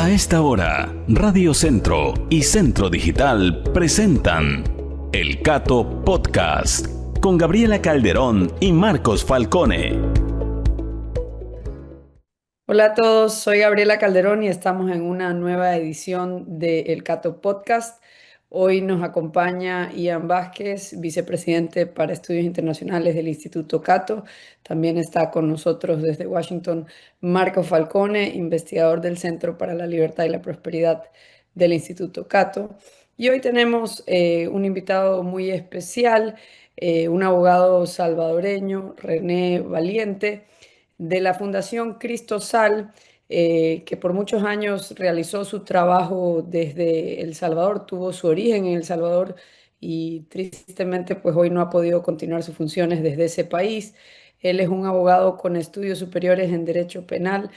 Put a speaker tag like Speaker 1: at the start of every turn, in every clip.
Speaker 1: A esta hora, Radio Centro y Centro Digital presentan El Cato Podcast con Gabriela Calderón y Marcos Falcone.
Speaker 2: Hola a todos, soy Gabriela Calderón y estamos en una nueva edición de El Cato Podcast. Hoy nos acompaña Ian Vázquez, vicepresidente para Estudios Internacionales del Instituto Cato. También está con nosotros desde Washington Marcos Falcone, investigador del Centro para la Libertad y la Prosperidad del Instituto Cato. Y hoy tenemos un invitado muy especial, un abogado salvadoreño, René Valiente, de la Fundación Cristo Sal, que por muchos años realizó su trabajo desde El Salvador, tuvo su origen en El Salvador y tristemente pues hoy no ha podido continuar sus funciones desde ese país. Él es un abogado con estudios superiores en Derecho Penal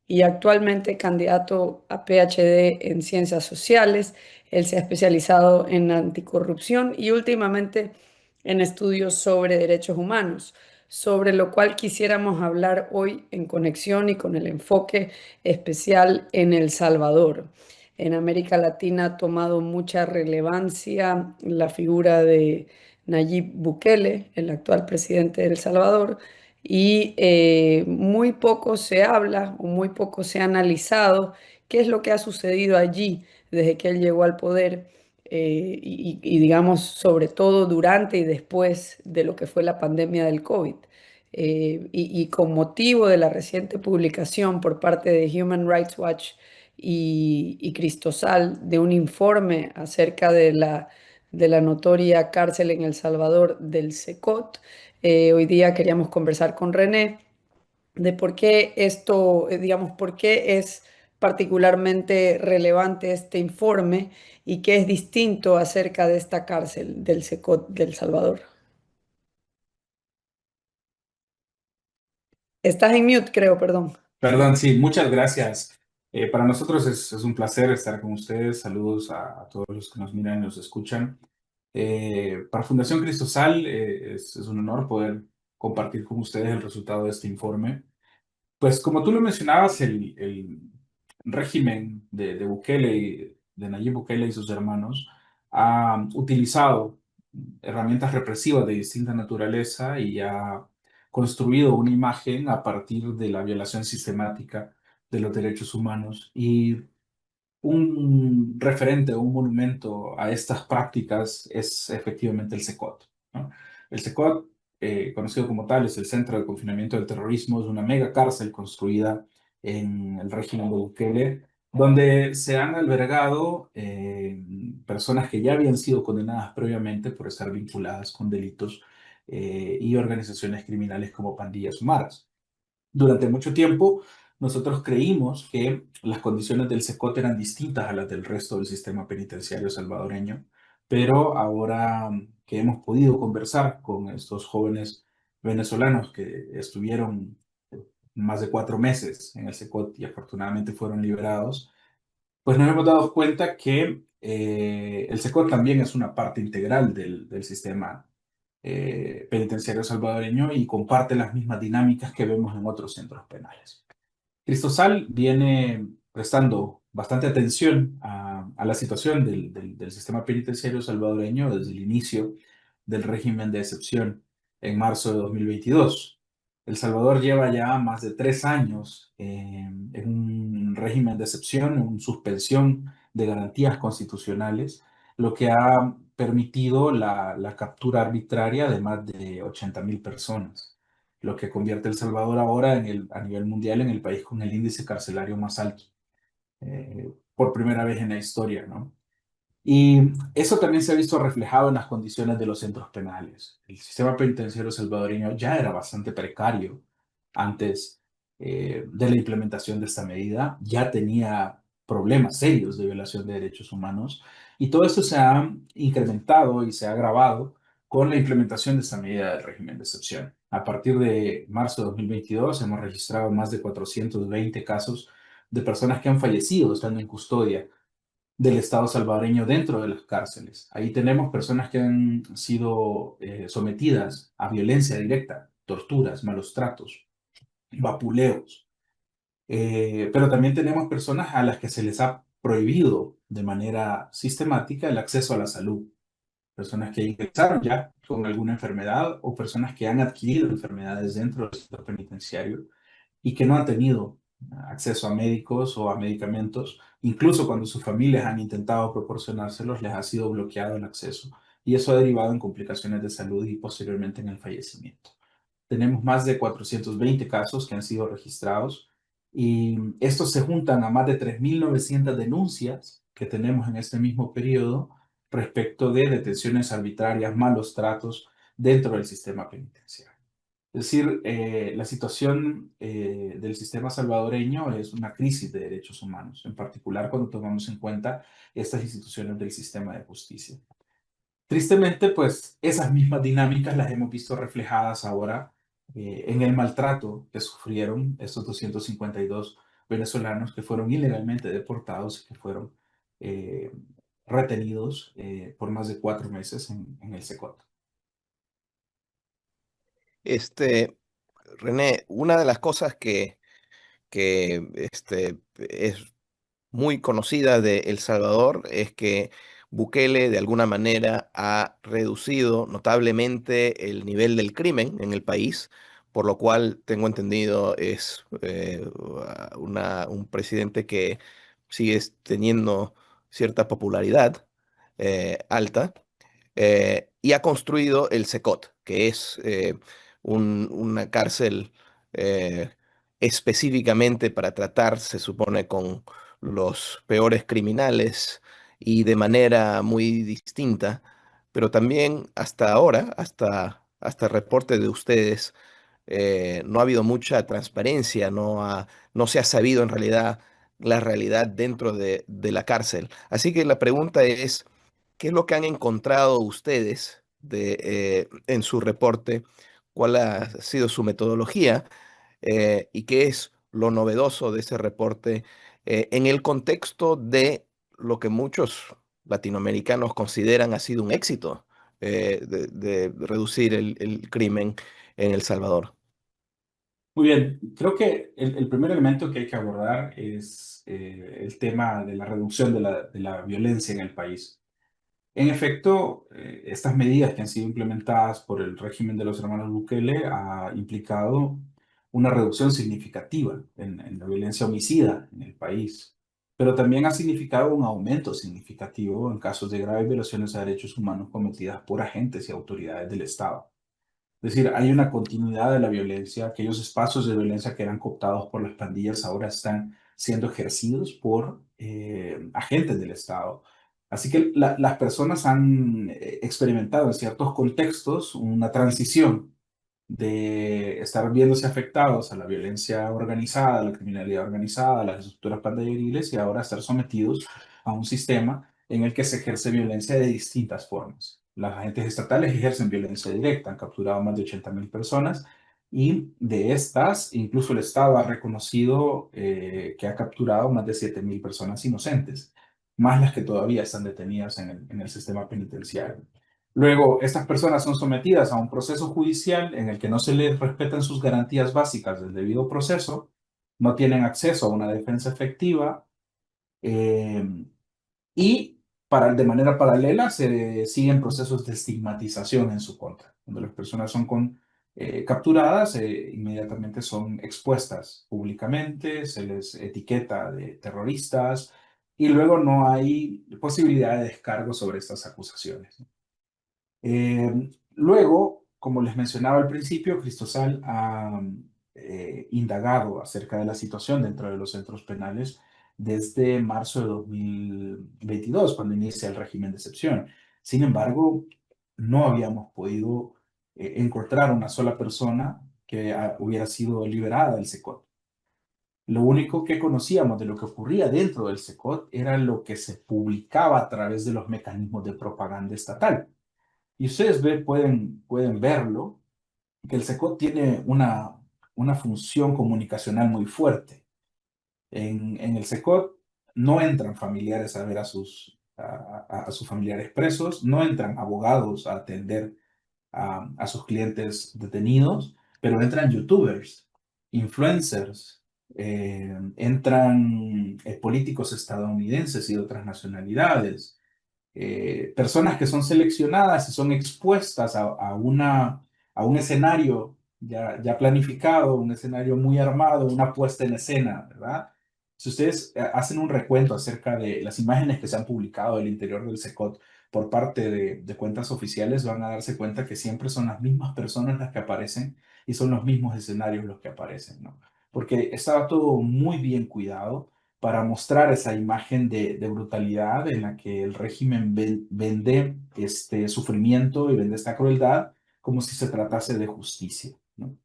Speaker 2: y actualmente candidato a PhD en Ciencias Sociales. Él se ha especializado en anticorrupción y últimamente en estudios sobre derechos humanos, sobre lo cual quisiéramos hablar hoy en conexión y con el enfoque especial en El Salvador. En América Latina ha tomado mucha relevancia la figura de Nayib Bukele, el actual presidente de El Salvador, y muy poco se habla o muy poco se ha analizado qué es lo que ha sucedido allí desde que él llegó al poder y digamos sobre todo durante y después de lo que fue la pandemia del COVID. Y con motivo de la reciente publicación por parte de Human Rights Watch y Cristosal de un informe acerca de la notoria cárcel en El Salvador del SECOT, hoy día queríamos conversar con René de por qué esto, digamos, por qué es particularmente relevante este informe y qué es distinto acerca de esta cárcel del SECOT del Salvador. Estás en mute, creo, perdón.
Speaker 3: Perdón, sí, muchas gracias. Para nosotros es un placer estar con ustedes. Saludos a todos los que nos miran y nos escuchan. Para Fundación Cristosal es un honor poder compartir con ustedes el resultado de este informe. Pues como tú lo mencionabas, el régimen de Bukele, de Nayib Bukele y sus hermanos, ha utilizado herramientas represivas de distinta naturaleza y ha construido una imagen a partir de la violación sistemática de los derechos humanos. Y un referente o un monumento a estas prácticas es efectivamente el SECOT, ¿no? El SECOT, conocido como tal, es el Centro de Confinamiento del Terrorismo, es una mega cárcel construida en el régimen de Bukele, donde se han albergado personas que ya habían sido condenadas previamente por estar vinculadas con delitos y organizaciones criminales como pandillas o maras. Durante mucho tiempo, nosotros creímos que las condiciones del SECOT eran distintas a las del resto del sistema penitenciario salvadoreño, pero ahora que hemos podido conversar con estos jóvenes venezolanos que estuvieron más de 4 meses en el SECOT y afortunadamente fueron liberados, pues nos hemos dado cuenta que el SECOT también es una parte integral del sistema penitenciario salvadoreño y comparte las mismas dinámicas que vemos en otros centros penales. Cristosal viene prestando bastante atención a la situación del sistema penitenciario salvadoreño desde el inicio del régimen de excepción en marzo de 2022. El Salvador lleva ya más de 3 años en un régimen de excepción, en suspensión de garantías constitucionales, lo que ha permitido la captura arbitraria de más de 80.000 personas, lo que convierte a El Salvador ahora a nivel mundial en el país con el índice carcelario más alto, por primera vez en la historia, ¿no? Y eso también se ha visto reflejado en las condiciones de los centros penales. El sistema penitenciario salvadoreño ya era bastante precario antes de la implementación de esta medida, ya tenía problemas serios de violación de derechos humanos y todo esto se ha incrementado y se ha agravado con la implementación de esta medida del régimen de excepción. A partir de marzo de 2022 hemos registrado más de 420 casos de personas que han fallecido estando en custodia del Estado salvadoreño dentro de las cárceles. Ahí tenemos personas que han sido sometidas a violencia directa, torturas, malos tratos, vapuleos. Pero también tenemos personas a las que se les ha prohibido de manera sistemática el acceso a la salud. Personas que ingresaron ya con alguna enfermedad o personas que han adquirido enfermedades dentro del sistema penitenciario y que no han tenido acceso a médicos o a medicamentos. Incluso cuando sus familias han intentado proporcionárselos, les ha sido bloqueado el acceso. Y eso ha derivado en complicaciones de salud y posteriormente en el fallecimiento. Tenemos más de 420 casos que han sido registrados y estos se juntan a más de 3.900 denuncias que tenemos en este mismo periodo respecto de detenciones arbitrarias, malos tratos dentro del sistema penitenciario. Es decir, la situación del sistema salvadoreño es una crisis de derechos humanos, en particular cuando tomamos en cuenta estas instituciones del sistema de justicia. Tristemente, pues esas mismas dinámicas las hemos visto reflejadas ahora en el maltrato que sufrieron estos 252 venezolanos que fueron ilegalmente deportados y que fueron eh, retenidos por más de 4 meses en el SECOT.
Speaker 4: Este, René, una de las cosas que es muy conocida de El Salvador es que Bukele de alguna manera ha reducido notablemente el nivel del crimen en el país, por lo cual tengo entendido es un presidente que sigue teniendo cierta popularidad alta y ha construido el SECOT, que es una cárcel eh, específicamente para tratar, se supone, con los peores criminales y de manera muy distinta, pero también hasta ahora, hasta el reporte de ustedes, no ha habido mucha transparencia, no se ha sabido en realidad la realidad dentro de la cárcel. Así que la pregunta es, ¿qué es lo que han encontrado ustedes en su reporte? ¿Cuál ha sido su metodología? ¿Y qué es lo novedoso de ese reporte en el contexto de lo que muchos latinoamericanos consideran ha sido un éxito de reducir el crimen en El Salvador?
Speaker 3: Muy bien, creo que el primer elemento que hay que abordar es el tema de la reducción de la violencia en el país. En efecto, estas medidas que han sido implementadas por el régimen de los hermanos Bukele ha implicado una reducción significativa en la violencia homicida en el país, pero también ha significado un aumento significativo en casos de graves violaciones a derechos humanos cometidas por agentes y autoridades del Estado. Es decir, hay una continuidad de la violencia. Aquellos espacios de violencia que eran cooptados por las pandillas ahora están siendo ejercidos por agentes del Estado. Así que las personas han experimentado en ciertos contextos una transición de estar viéndose afectados a la violencia organizada, a la criminalidad organizada, a las estructuras pandilleriles y ahora estar sometidos a un sistema en el que se ejerce violencia de distintas formas. Los agentes estatales ejercen violencia directa, han capturado más de 80.000 personas y de estas, incluso el Estado ha reconocido que ha capturado más de 7.000 personas inocentes, más las que todavía están detenidas en el sistema penitenciario. Luego, estas personas son sometidas a un proceso judicial en el que no se les respetan sus garantías básicas del debido proceso, no tienen acceso a una defensa efectiva eh, y de manera paralela se siguen procesos de estigmatización en su contra. Cuando las personas son capturadas, inmediatamente son expuestas públicamente, se les etiqueta de terroristas y luego no hay posibilidad de descargo sobre estas acusaciones. Luego, como les mencionaba al principio, Cristosal ha indagado acerca de la situación dentro de los centros penales desde marzo de 2022, cuando inicia el régimen de excepción. Sin embargo, no habíamos podido encontrar una sola persona que hubiera sido liberada del SECOT. Lo único que conocíamos de lo que ocurría dentro del SECOT era lo que se publicaba a través de los mecanismos de propaganda estatal. Y ustedes pueden verlo, que el SECOT tiene una función comunicacional muy fuerte. En el SECOT no entran familiares a ver a sus familiares presos, no entran abogados a atender a sus clientes detenidos, pero entran youtubers, influencers, entran políticos estadounidenses y de otras nacionalidades, personas que son seleccionadas y son expuestas a un escenario ya planificado, un escenario muy armado, una puesta en escena, ¿verdad? Si ustedes hacen un recuento acerca de las imágenes que se han publicado del interior del SECOT por parte de cuentas oficiales, van a darse cuenta que siempre son las mismas personas las que aparecen y son los mismos escenarios los que aparecen, ¿no? Porque estaba todo muy bien cuidado para mostrar esa imagen de brutalidad en la que el régimen vende este sufrimiento y vende esta crueldad como si se tratase de justicia, ¿no?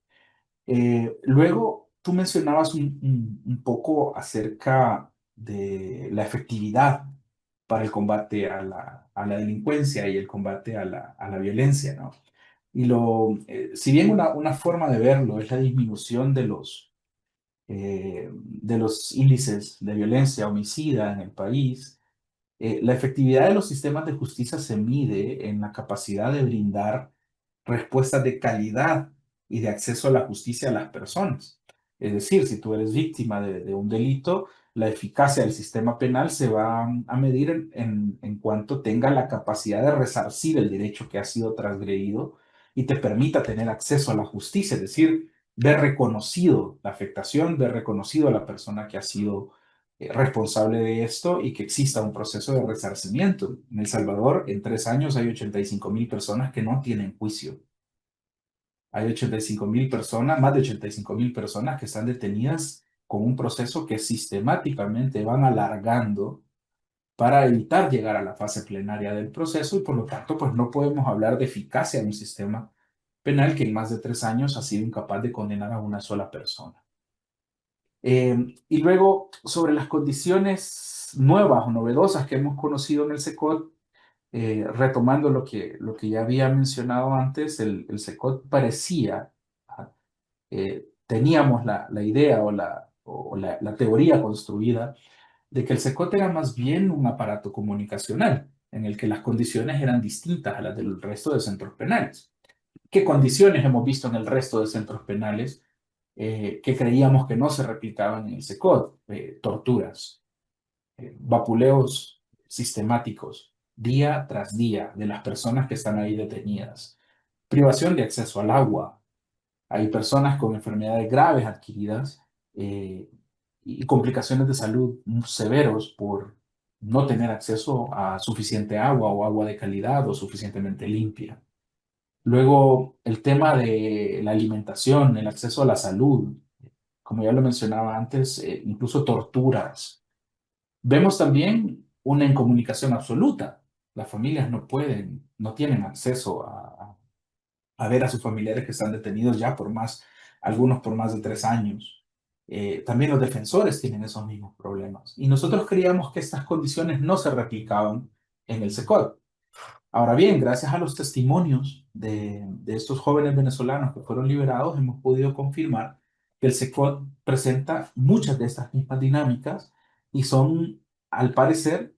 Speaker 3: Luego, tú mencionabas un poco acerca de la efectividad para el combate a la delincuencia y el combate a la violencia, ¿no? Y si bien una forma de verlo es la disminución de los índices de violencia homicida en el país, la efectividad de los sistemas de justicia se mide en la capacidad de brindar respuestas de calidad y de acceso a la justicia a las personas. Es decir, si tú eres víctima de un delito, la eficacia del sistema penal se va a medir en cuanto tenga la capacidad de resarcir el derecho que ha sido transgredido y te permita tener acceso a la justicia, es decir, ver reconocido la afectación, ver reconocido a la persona que ha sido responsable de esto y que exista un proceso de resarcimiento. En El Salvador, en 3 años hay 85.000 personas que no tienen juicio. Hay 85.000 personas, más de 85.000 personas que están detenidas con un proceso que sistemáticamente van alargando para evitar llegar a la fase plenaria del proceso y por lo tanto, pues no podemos hablar de eficacia de un sistema penal que en más de 3 años ha sido incapaz de condenar a una sola persona. Y luego, sobre las condiciones nuevas o novedosas que hemos conocido en el SECOT, retomando lo que ya había mencionado antes, el SECOT parecía, teníamos la idea la teoría construida de que el SECOT era más bien un aparato comunicacional, en el que las condiciones eran distintas a las del resto de centros penales. ¿Qué condiciones hemos visto en el resto de centros penales que creíamos que no se replicaban en el SECOT? Torturas, vapuleos sistemáticos, día tras día, de las personas que están ahí detenidas, privación de acceso al agua. Hay personas con enfermedades graves adquiridas y complicaciones de salud severos por no tener acceso a suficiente agua o agua de calidad o suficientemente limpia. Luego, el tema de la alimentación, el acceso a la salud, como ya lo mencionaba antes, incluso torturas. Vemos también una incomunicación absoluta. Las familias no tienen acceso a ver a sus familiares que están detenidos ya algunos por más de 3 años. También los defensores tienen esos mismos problemas. Y nosotros creíamos que estas condiciones no se replicaban en el SECOT. Ahora bien, gracias a los testimonios de estos jóvenes venezolanos que fueron liberados, hemos podido confirmar que el SECOT presenta muchas de estas mismas dinámicas y son, al parecer,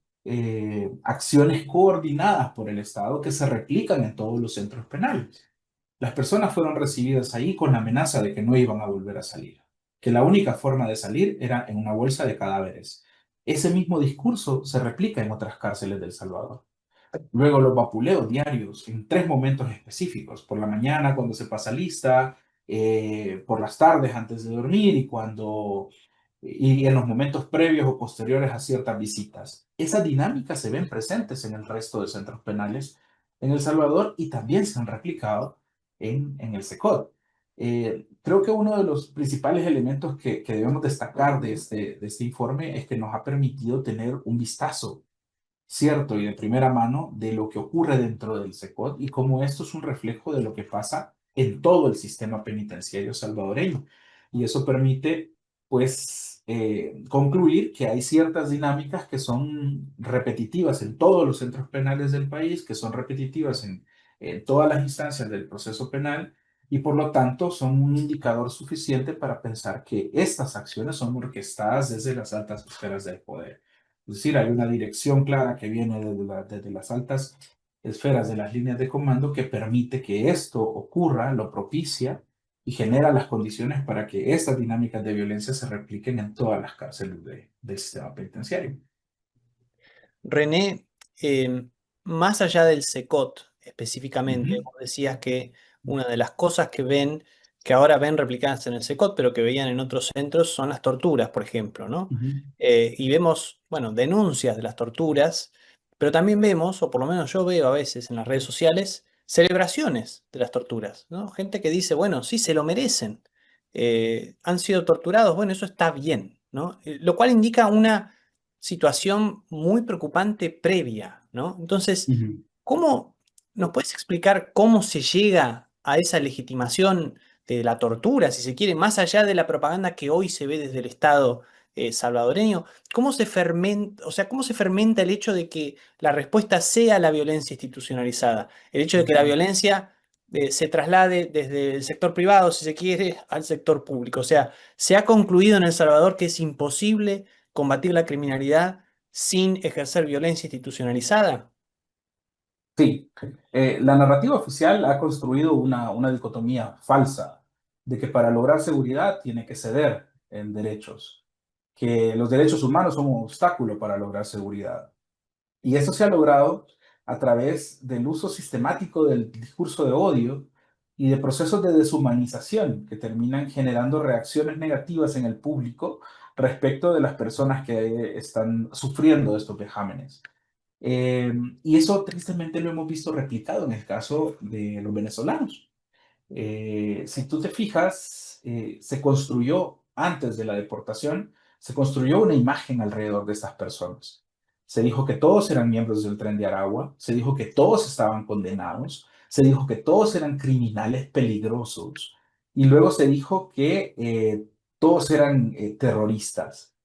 Speaker 3: acciones coordinadas por el Estado que se replican en todos los centros penales. Las personas fueron recibidas ahí con la amenaza de que no iban a volver a salir, que la única forma de salir era en una bolsa de cadáveres. Ese mismo discurso se replica en otras cárceles de El Salvador. Luego los vapuleos diarios en 3 momentos específicos, por la mañana cuando se pasa lista, por las tardes antes de dormir y en los momentos previos o posteriores a ciertas visitas. Esas dinámicas se ven presentes en el resto de centros penales en El Salvador y también se han replicado en el SECOT. Creo que uno de los principales elementos que debemos destacar de este informe es que nos ha permitido tener un vistazo cierto y de primera mano de lo que ocurre dentro del SECOT y cómo esto es un reflejo de lo que pasa en todo el sistema penitenciario salvadoreño. Y eso permite, pues, concluir que hay ciertas dinámicas que son repetitivas en todos los centros penales del país, que son repetitivas en todas las instancias del proceso penal y por lo tanto son un indicador suficiente para pensar que estas acciones son orquestadas desde las altas esferas del poder. Es decir, hay una dirección clara que viene desde las altas esferas de las líneas de comando que permite que esto ocurra, lo propicia y genera las condiciones para que estas dinámicas de violencia se repliquen en todas las cárceles del sistema penitenciario.
Speaker 5: René, más allá del SECOT específicamente,
Speaker 3: Ujú,
Speaker 5: vos decías que una de las cosas que ahora ven replicadas en el SECOT, pero que veían en otros centros, son las torturas, por ejemplo, ¿no?
Speaker 3: ujú,
Speaker 5: Y vemos, bueno, denuncias de las torturas, pero también vemos, o por lo menos yo veo a veces en las redes sociales, celebraciones de las torturas, ¿no? Gente que dice, bueno, sí, se lo merecen, han sido torturados, bueno, eso está bien, ¿no? Lo cual indica una situación muy preocupante previa, ¿no? Entonces,
Speaker 3: ujú.
Speaker 5: ¿cómo nos puedes explicar cómo se llega a esa legitimación de la tortura, si se quiere, más allá de la propaganda que hoy se ve desde el Estado salvadoreño? ¿Cómo se fermenta, o sea, cómo se fermenta el hecho de que la respuesta sea la violencia institucionalizada? El hecho de que la
Speaker 3: Ujú.
Speaker 5: violencia se traslade desde el sector privado, si se quiere, al sector público. O sea, se ha concluido en El Salvador que es imposible combatir la criminalidad sin ejercer violencia institucionalizada.
Speaker 3: Sí, la narrativa oficial ha construido una dicotomía falsa de que para lograr seguridad tiene que ceder en derechos, que los derechos humanos son un obstáculo para lograr seguridad. Y eso se ha logrado a través del uso sistemático del discurso de odio y de procesos de deshumanización que terminan generando reacciones negativas en el público respecto de las personas que están sufriendo estos vejámenes. Eh, y eso tristemente lo hemos visto replicado en el caso de los venezolanos. Si tú te fijas, se construyó antes de la deportación, se construyó una imagen alrededor de estas personas. Se dijo que todos eran miembros del Tren de Aragua, se dijo que todos estaban condenados, se dijo que todos eran criminales peligrosos y luego se dijo que todos eran terroristas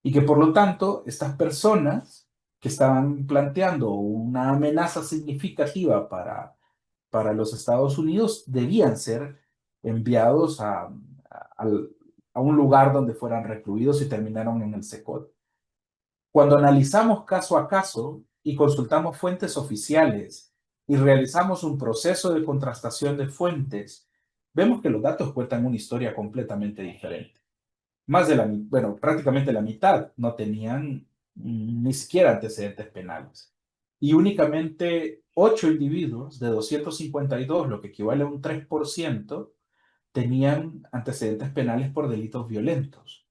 Speaker 3: y que por lo tanto estas personas que estaban planteando una amenaza significativa para los Estados Unidos debían ser enviados al- a un lugar donde fueran recluidos y terminaron en el SECOT. Cuando analizamos caso a caso y consultamos fuentes oficiales y realizamos un proceso de contrastación de fuentes, vemos que los datos cuentan una historia completamente diferente. Más de bueno, prácticamente la mitad no tenían ni siquiera antecedentes penales. Y únicamente 8 individuos de 252, lo que equivale a un 3%, tenían antecedentes penales por delitos violentos.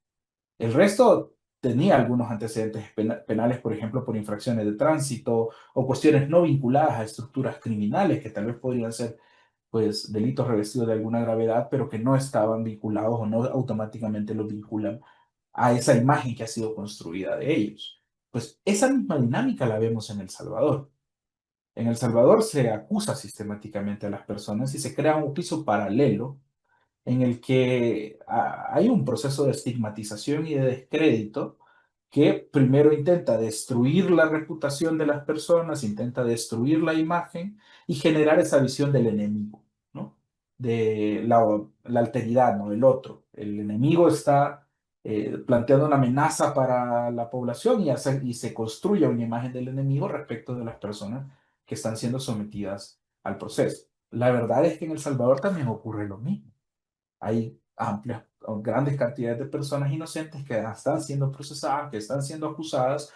Speaker 3: El resto tenía algunos antecedentes penales, por ejemplo, por infracciones de tránsito o cuestiones no vinculadas a estructuras criminales que tal vez podrían ser pues delitos revestidos de alguna gravedad, pero que no estaban vinculados o no automáticamente los vinculan a esa imagen que ha sido construida de ellos. Pues esa misma dinámica la vemos en El Salvador. En El Salvador se acusa sistemáticamente a las personas y se crea un piso paralelo en el que hay un proceso de estigmatización y de descrédito que primero intenta destruir la reputación de las personas, intenta destruir la imagen y generar esa visión del enemigo, ¿no? De la alteridad, ¿no? El otro. El enemigo está planteando una amenaza para la población y se construye una imagen del enemigo respecto de las personas que están siendo sometidas al proceso. La verdad es que en El Salvador también ocurre lo mismo. Hay amplias o grandes cantidades de personas inocentes que están siendo procesadas, que están siendo acusadas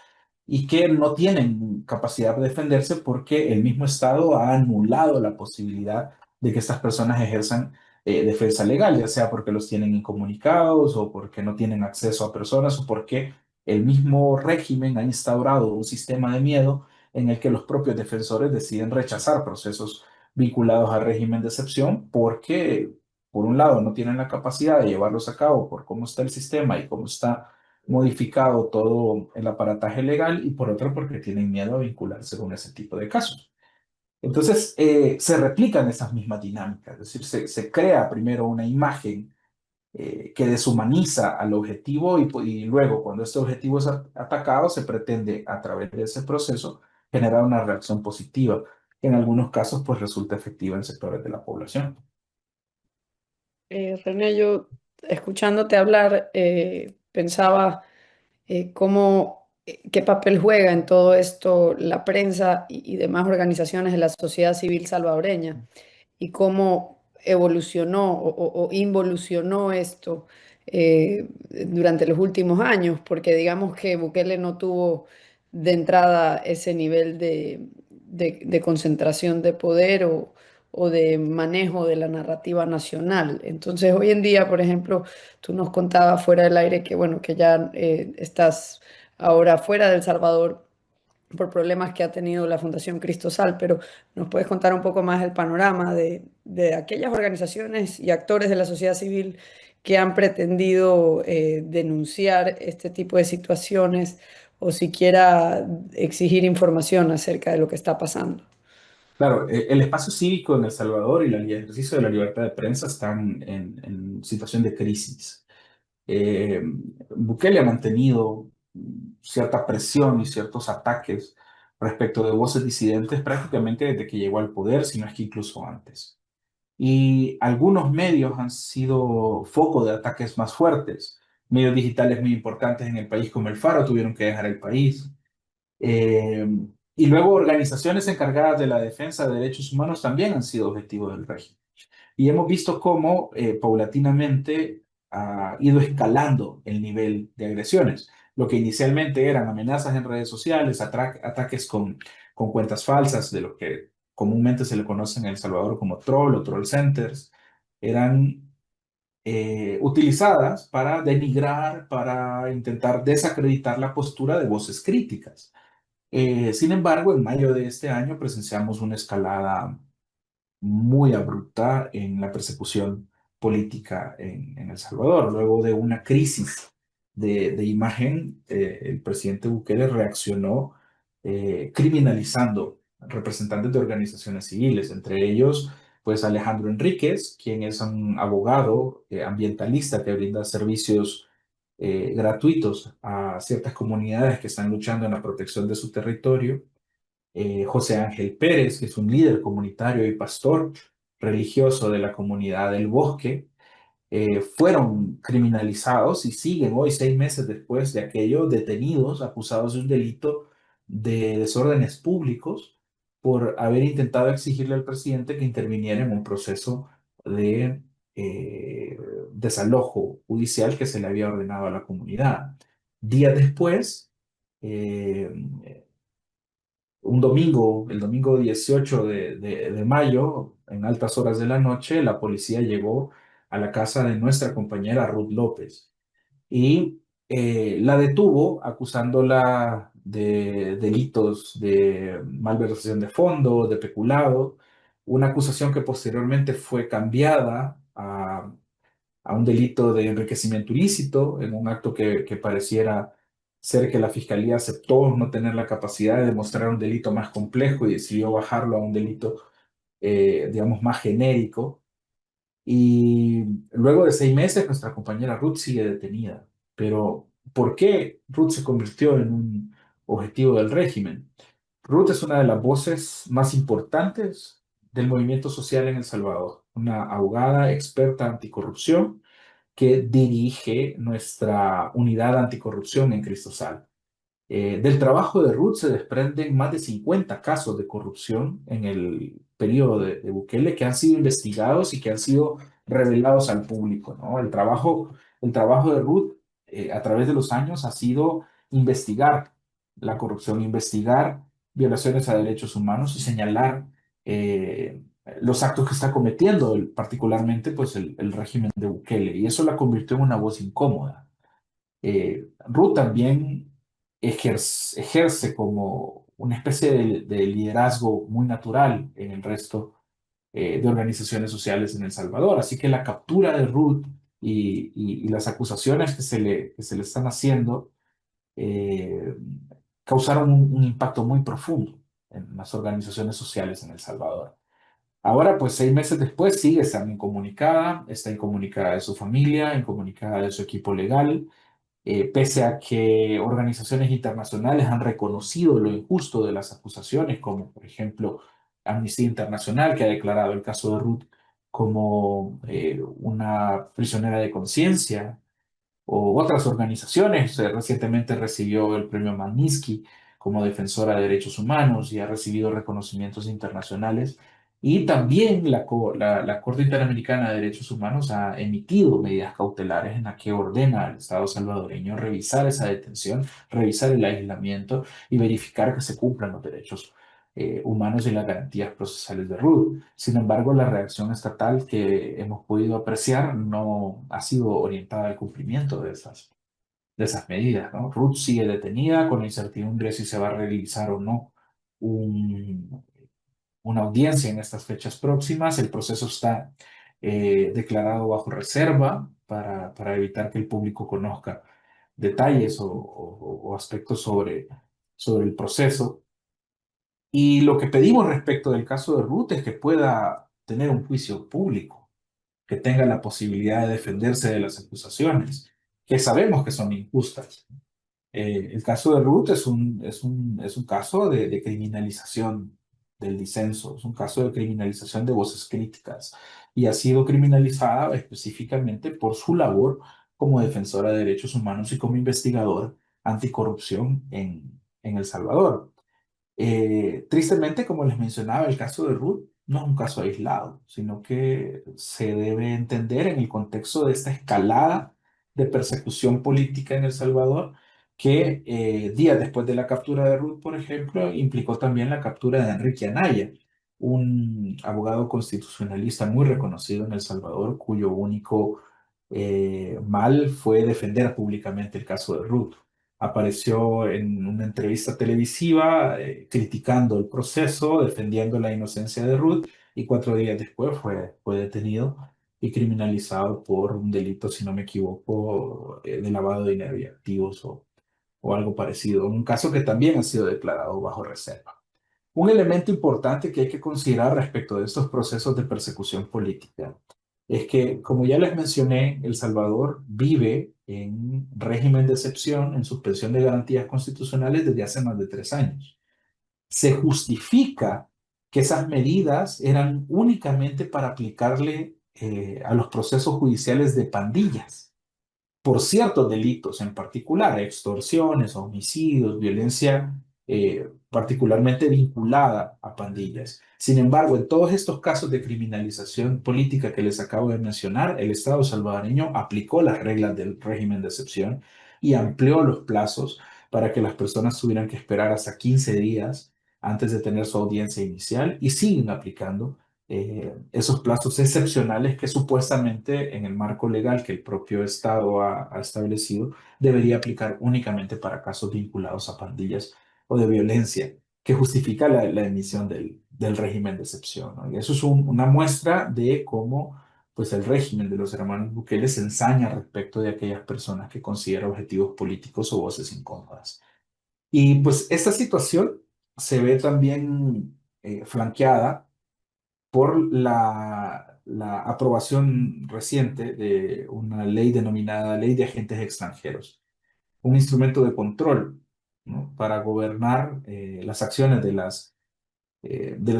Speaker 3: y que no tienen capacidad de defenderse porque el mismo Estado ha anulado la posibilidad de que estas personas ejerzan defensa legal, ya sea porque los tienen incomunicados o porque no tienen acceso a personas o porque el mismo régimen ha instaurado un sistema de miedo en el que los propios defensores deciden rechazar procesos vinculados al régimen de excepción porque por un lado, no tienen la capacidad de llevarlos a cabo por cómo está el sistema y cómo está modificado todo el aparataje legal, y por otro, porque tienen miedo a vincularse con ese tipo de casos. Entonces, se replican esas mismas dinámicas, es decir, se crea primero una imagen que deshumaniza al objetivo y luego, cuando este objetivo es atacado, se pretende, a través de ese proceso, generar una reacción positiva, que en algunos casos, pues resulta efectiva en sectores de la población.
Speaker 2: René, yo escuchándote hablar, pensaba qué papel juega en todo esto la prensa y demás organizaciones de la sociedad civil salvadoreña y cómo evolucionó o involucionó esto durante los últimos años, porque digamos que Bukele no tuvo de entrada ese nivel de concentración de poder o de manejo de la narrativa nacional. Entonces, hoy en día, por ejemplo, tú nos contabas fuera del aire que, bueno, que ya estás ahora fuera de El Salvador por problemas que ha tenido la Fundación Cristosal, pero ¿nos puedes contar un poco más el panorama de aquellas organizaciones y actores de la sociedad civil que han pretendido denunciar este tipo de situaciones o siquiera exigir información acerca de lo que está pasando?
Speaker 3: Claro, el espacio cívico en El Salvador y el ejercicio de la libertad de prensa están en situación de crisis. Eh, Bukele ha mantenido cierta presión y ciertos ataques respecto de voces disidentes prácticamente desde que llegó al poder, si no es que incluso antes. Y algunos medios han sido foco de ataques más fuertes. Medios digitales muy importantes en el país como El Faro tuvieron que dejar el país. Eh, y luego organizaciones encargadas de la defensa de derechos humanos también han sido objetivos del régimen. Y hemos visto cómo paulatinamente ha ido escalando el nivel de agresiones. Lo que inicialmente eran amenazas en redes sociales, ataques con cuentas falsas, de lo que comúnmente se le conoce en El Salvador como troll o troll centers, eran utilizadas para denigrar, para intentar desacreditar la postura de voces críticas. Sin embargo, en mayo de este año presenciamos una escalada muy abrupta en la persecución política en El Salvador. Luego de una crisis de imagen, el presidente Bukele reaccionó criminalizando representantes de organizaciones civiles, entre ellos pues Alejandro Enríquez, quien es un abogado ambientalista que brinda servicios gratuitos a ciertas comunidades que están luchando en la protección de su territorio. José Ángel Pérez, que es un líder comunitario y pastor religioso de la comunidad del Bosque, fueron criminalizados y siguen hoy, 6 meses después de aquello, detenidos, acusados de un delito de desórdenes públicos por haber intentado exigirle al presidente que interviniera en un proceso de desalojo judicial que se le había ordenado a la comunidad. Días después, eh, un domingo, el domingo 18 de mayo, en altas horas de la noche, la policía llegó a la casa de nuestra compañera Ruth López y la detuvo acusándola de delitos de malversación de fondos, de peculado, una acusación que posteriormente fue cambiada a un delito de enriquecimiento ilícito, en un acto que pareciera ser que la fiscalía aceptó no tener la capacidad de demostrar un delito más complejo y decidió bajarlo a un delito, digamos, más genérico. Y luego de 6 meses, nuestra compañera Ruth sigue detenida. Pero, ¿por qué Ruth se convirtió en un objetivo del régimen? Ruth es una de las voces más importantes del movimiento social en El Salvador, una abogada experta anticorrupción que dirige nuestra unidad anticorrupción en Cristosal. Del trabajo de Ruth se desprenden más de 50 casos de corrupción en el periodo de Bukele que han sido investigados y que han sido revelados al público, ¿no? El trabajo de Ruth a través de los años ha sido investigar la corrupción, investigar violaciones a derechos humanos y señalar los actos que está cometiendo, particularmente pues el régimen de Bukele, y eso la convirtió en una voz incómoda. Ruth también ejerce como una especie de liderazgo muy natural en el resto de organizaciones sociales en El Salvador. Así que la captura de Ruth y las acusaciones que se le están haciendo eh, causaron un impacto muy profundo en las organizaciones sociales en El Salvador. Ahora, pues 6 meses después, sigue estando incomunicada, está incomunicada de su familia, incomunicada de su equipo legal, pese a que organizaciones internacionales han reconocido lo injusto de las acusaciones, como por ejemplo Amnistía Internacional, que ha declarado el caso de Ruth como una prisionera de conciencia, o otras organizaciones. Recientemente recibió el premio Magnitsky como defensora de derechos humanos y ha recibido reconocimientos internacionales Y también la Corte Interamericana de Derechos Humanos ha emitido medidas cautelares en las que ordena al Estado salvadoreño revisar esa detención, revisar el aislamiento y verificar que se cumplan los derechos humanos y las garantías procesales de Ruth. Sin embargo, la reacción estatal que hemos podido apreciar no ha sido orientada al cumplimiento de esas medidas, ¿no? Ruth sigue detenida con la incertidumbre si se va a realizar o no un, una audiencia en estas fechas próximas. El proceso está declarado bajo reserva para evitar que el público conozca detalles o aspectos sobre el proceso. Y lo que pedimos respecto del caso de Ruth es que pueda tener un juicio público, que tenga la posibilidad de defenderse de las acusaciones, que sabemos que son injustas. El caso de Ruth es un caso de criminalización del disenso, es un caso de criminalización de voces críticas y ha sido criminalizada específicamente por su labor como defensora de derechos humanos y como investigadora anticorrupción en El Salvador. Tristemente, como les mencionaba, el caso de Ruth no es un caso aislado, sino que se debe entender en el contexto de esta escalada de persecución política en El Salvador, que días después de la captura de Ruth, por ejemplo, implicó también la captura de Enrique Anaya, un abogado constitucionalista muy reconocido en El Salvador, cuyo único mal fue defender públicamente el caso de Ruth. Apareció en una entrevista televisiva criticando el proceso, defendiendo la inocencia de Ruth, y 4 días después fue detenido y criminalizado por un delito, si no me equivoco, de lavado de dinero y activos o algo parecido. Un caso que también ha sido declarado bajo reserva. Un elemento importante que hay que considerar respecto de estos procesos de persecución política es que, como ya les mencioné, El Salvador vive en régimen de excepción, en suspensión de garantías constitucionales desde hace más de 3 años. Se justifica que esas medidas eran únicamente para aplicarle a los procesos judiciales de pandillas por ciertos delitos en particular, extorsiones, homicidios, violencia particularmente vinculada a pandillas. Sin embargo, en todos estos casos de criminalización política que les acabo de mencionar, el Estado salvadoreño aplicó las reglas del régimen de excepción y amplió los plazos para que las personas tuvieran que esperar hasta 15 días antes de tener su audiencia inicial y siguen aplicando esos plazos excepcionales que supuestamente en el marco legal que el propio Estado ha establecido debería aplicar únicamente para casos vinculados a pandillas o de violencia, que justifica la emisión del régimen de excepción, ¿no? Y eso es una muestra de cómo pues, el régimen de los hermanos Bukele se ensaña respecto de aquellas personas que considera objetivos políticos o voces incómodas. Y pues esta situación se ve también flanqueada por la aprobación reciente de una ley denominada Ley de Agentes Extranjeros, un instrumento de control, ¿no? Para gobernar las acciones de las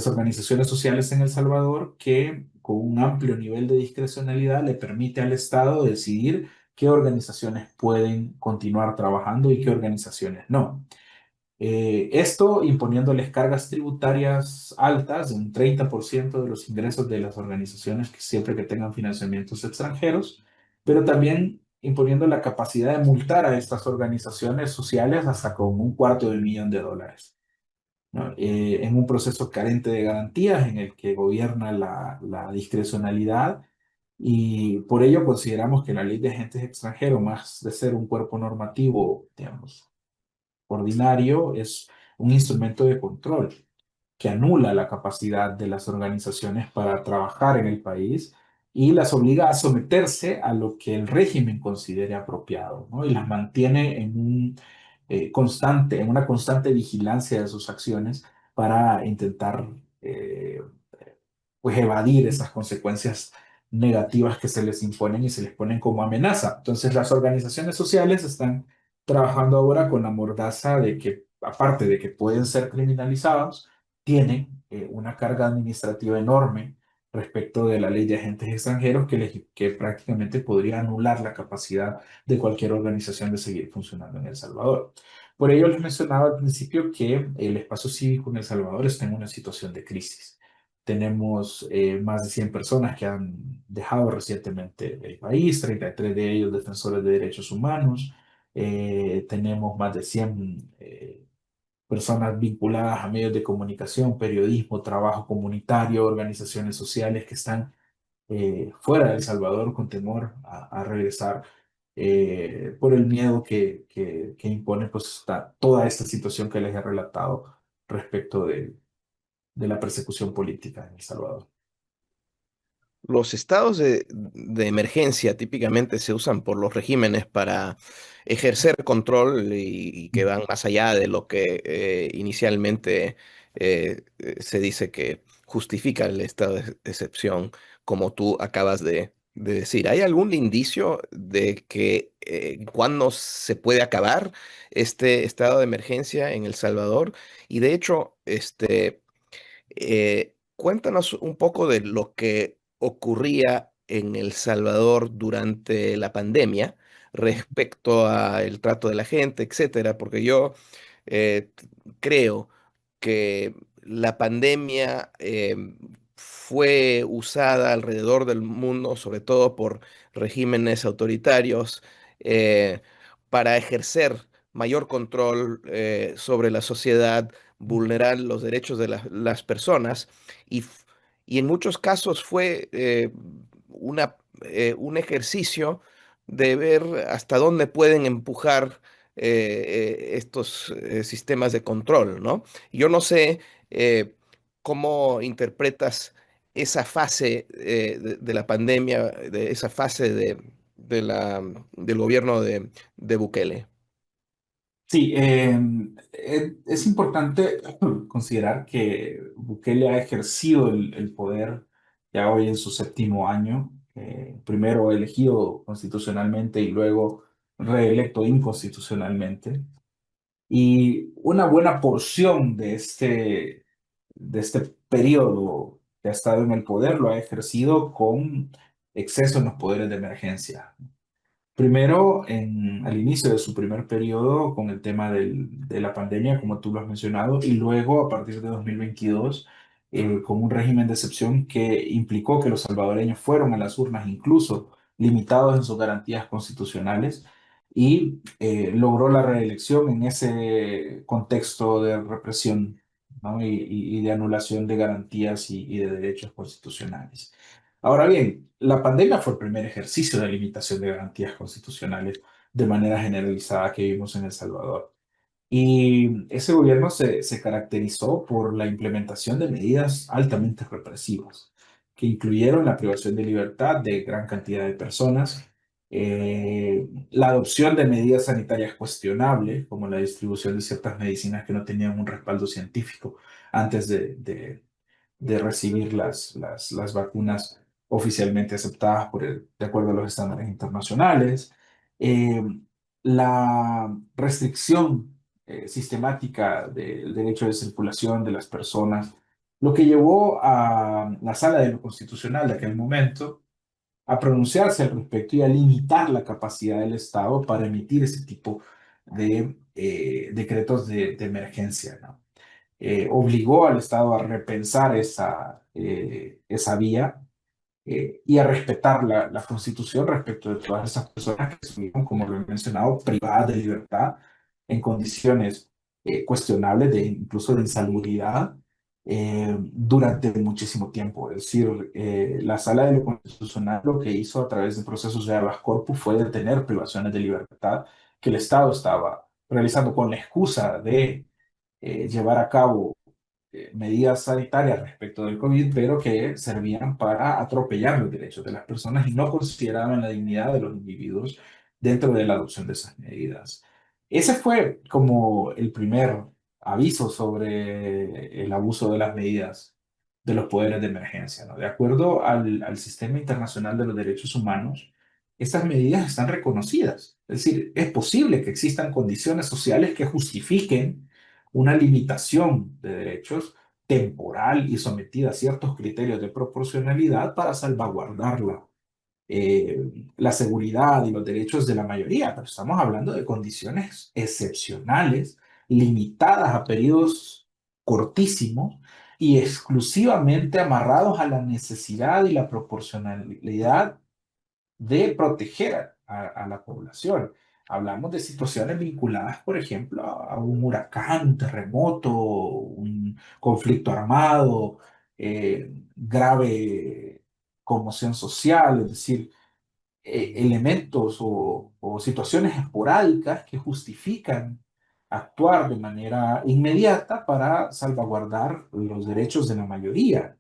Speaker 3: organizaciones sociales en El Salvador, que con un amplio nivel de discrecionalidad le permite al Estado decidir qué organizaciones pueden continuar trabajando y qué organizaciones no. Esto imponiéndoles cargas tributarias altas, de un 30% de los ingresos de las organizaciones que siempre que tengan financiamientos extranjeros, pero también imponiendo la capacidad de multar a estas organizaciones sociales hasta con $250,000, ¿no? En un proceso carente de garantías en el que gobierna la discrecionalidad, y por ello consideramos que la ley de agentes extranjeros, más de ser un cuerpo normativo, digamos, ordinario, es un instrumento de control que anula la capacidad de las organizaciones para trabajar en el país y las obliga a someterse a lo que el régimen considere apropiado, ¿no? Y las mantiene en una constante vigilancia de sus acciones para intentar pues evadir esas consecuencias negativas que se les imponen y se les ponen como amenaza. Entonces las organizaciones sociales están trabajando ahora con la mordaza de que, aparte de que pueden ser criminalizados, tienen una carga administrativa enorme respecto de la ley de agentes extranjeros que prácticamente podría anular la capacidad de cualquier organización de seguir funcionando en El Salvador. Por ello les mencionaba al principio que el espacio cívico en El Salvador está en una situación de crisis. Tenemos más de 100 personas que han dejado recientemente el país, 33 de ellos defensores de derechos humanos. Tenemos más de 100 personas vinculadas a medios de comunicación, periodismo, trabajo comunitario, organizaciones sociales que están fuera de El Salvador con temor a regresar por el miedo que impone pues, toda esta situación que les he relatado respecto de la persecución política en El Salvador.
Speaker 4: Los estados de emergencia típicamente se usan por los regímenes para ejercer control y que van más allá de lo que inicialmente se dice que justifica el estado de excepción, como tú acabas de decir. ¿Hay algún indicio de que cuándo se puede acabar este estado de emergencia en El Salvador? Y de hecho, cuéntanos un poco de lo que ocurría en El Salvador durante la pandemia respecto al trato de la gente, etcétera, porque yo creo que la pandemia fue usada alrededor del mundo, sobre todo por regímenes autoritarios, eh, para ejercer mayor control sobre la sociedad, vulnerar los derechos de las personas y en muchos casos fue un ejercicio de ver hasta dónde pueden empujar estos sistemas de control, ¿no? Yo no sé cómo interpretas esa fase de la pandemia, de esa fase del gobierno de Bukele.
Speaker 3: Sí, es importante considerar que Bukele ha ejercido el poder ya hoy en su séptimo año, primero elegido constitucionalmente y luego reelecto inconstitucionalmente. Y una buena porción de este periodo que ha estado en el poder lo ha ejercido con exceso en los poderes de emergencia. Primero, al inicio de su primer periodo, con el tema de la pandemia, como tú lo has mencionado, y luego, a partir de 2022, con un régimen de excepción que implicó que los salvadoreños fueron a las urnas, incluso limitados en sus garantías constitucionales, y logró la reelección en ese contexto de represión, ¿no? y de anulación de garantías y de derechos constitucionales. Ahora bien, la pandemia fue el primer ejercicio de limitación de garantías constitucionales de manera generalizada que vimos en El Salvador. Y ese gobierno se caracterizó por la implementación de medidas altamente represivas, que incluyeron la privación de libertad de gran cantidad de personas, la adopción de medidas sanitarias cuestionables, como la distribución de ciertas medicinas que no tenían un respaldo científico antes de recibir las vacunas oficialmente aceptadas de acuerdo a los estándares internacionales, eh, la restricción sistemática del derecho de circulación de las personas, lo que llevó a la Sala de lo Constitucional de aquel momento a pronunciarse al respecto y a limitar la capacidad del Estado para emitir ese tipo de decretos de emergencia, ¿no? Obligó al Estado a repensar esa vía y a respetar la Constitución respecto de todas esas personas que estuvieron, como lo he mencionado, privadas de libertad en condiciones cuestionables, incluso de insalubridad, durante muchísimo tiempo. Es decir, la Sala de lo Constitucional lo que hizo a través de procesos de habeas corpus fue detener privaciones de libertad que el Estado estaba realizando con la excusa de llevar a cabo medidas sanitarias respecto del COVID, pero que servían para atropellar los derechos de las personas y no consideraban la dignidad de los individuos dentro de la adopción de esas medidas. Ese fue como el primer aviso sobre el abuso de las medidas de los poderes de emergencia, ¿no? De acuerdo al Sistema Internacional de los Derechos Humanos, estas medidas están reconocidas. Es decir, es posible que existan condiciones sociales que justifiquen una limitación de derechos temporal y sometida a ciertos criterios de proporcionalidad para salvaguardar la seguridad y los derechos de la mayoría, pero estamos hablando de condiciones excepcionales, limitadas a periodos cortísimos y exclusivamente amarrados a la necesidad y la proporcionalidad de proteger a la población. Hablamos de situaciones vinculadas, por ejemplo, a un huracán, un terremoto, un conflicto armado, grave conmoción social, es decir, elementos o situaciones esporádicas que justifican actuar de manera inmediata para salvaguardar los derechos de la mayoría.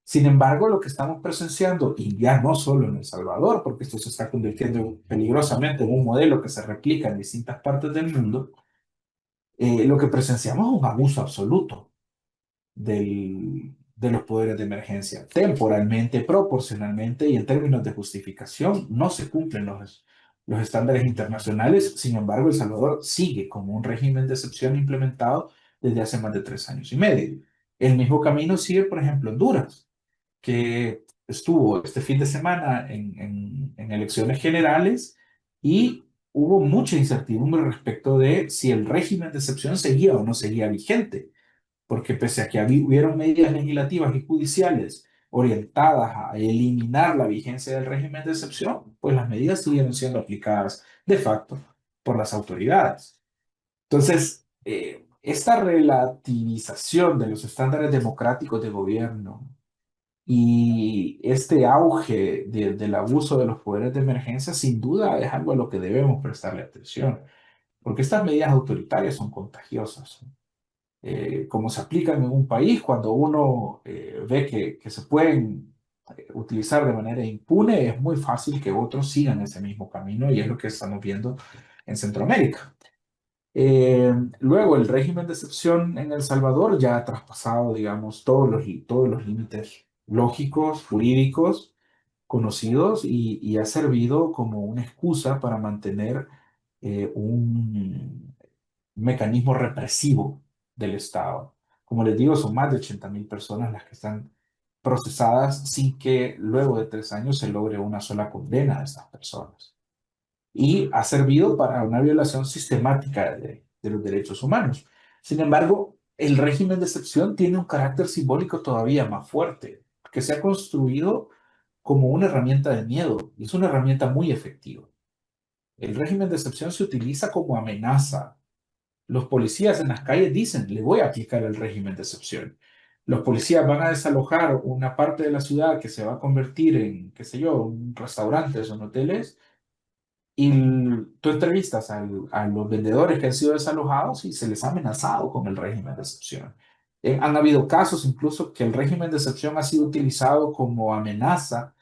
Speaker 3: Sin embargo, lo que estamos presenciando, y ya no solo en El Salvador, porque esto se está convirtiendo peligrosamente en un modelo que se replica en distintas partes del mundo, lo que presenciamos es un abuso absoluto de los poderes de emergencia. Temporalmente, proporcionalmente y en términos de justificación, no se cumplen los estándares internacionales. Sin embargo, El Salvador sigue como un régimen de excepción implementado desde hace más de 3 años y medio. El mismo camino sigue, por ejemplo, Honduras, que estuvo este fin de semana en elecciones generales y hubo mucha incertidumbre respecto de si el régimen de excepción seguía o no seguía vigente, porque pese a que hubieron medidas legislativas y judiciales orientadas a eliminar la vigencia del régimen de excepción, pues las medidas siguieron siendo aplicadas de facto por las autoridades. Entonces, esta relativización de los estándares democráticos de gobierno y este auge del abuso de los poderes de emergencia, sin duda, es algo a lo que debemos prestarle atención, porque estas medidas autoritarias son contagiosas. Como se aplican en un país, cuando uno ve que se pueden utilizar de manera impune, es muy fácil que otros sigan ese mismo camino y es lo que estamos viendo en Centroamérica. Luego, el régimen de excepción en El Salvador ya ha traspasado, digamos, todos los límites lógicos, jurídicos, conocidos y ha servido como una excusa para mantener un mecanismo represivo del Estado. Como les digo, son más de 80.000 personas las que están procesadas sin que luego de 3 años se logre una sola condena de estas personas. Y ha servido para una violación sistemática de los derechos humanos. Sin embargo, el régimen de excepción tiene un carácter simbólico todavía más fuerte, que se ha construido como una herramienta de miedo, y es una herramienta muy efectiva. El régimen de excepción se utiliza como amenaza. Los policías en las calles dicen, le voy a aplicar el régimen de excepción. Los policías van a desalojar una parte de la ciudad que se va a convertir en, qué sé yo, restaurantes o hoteles, y tú entrevistas a los vendedores que han sido desalojados y se les ha amenazado con el régimen de excepción. Han habido casos incluso que el régimen de excepción ha sido utilizado como amenaza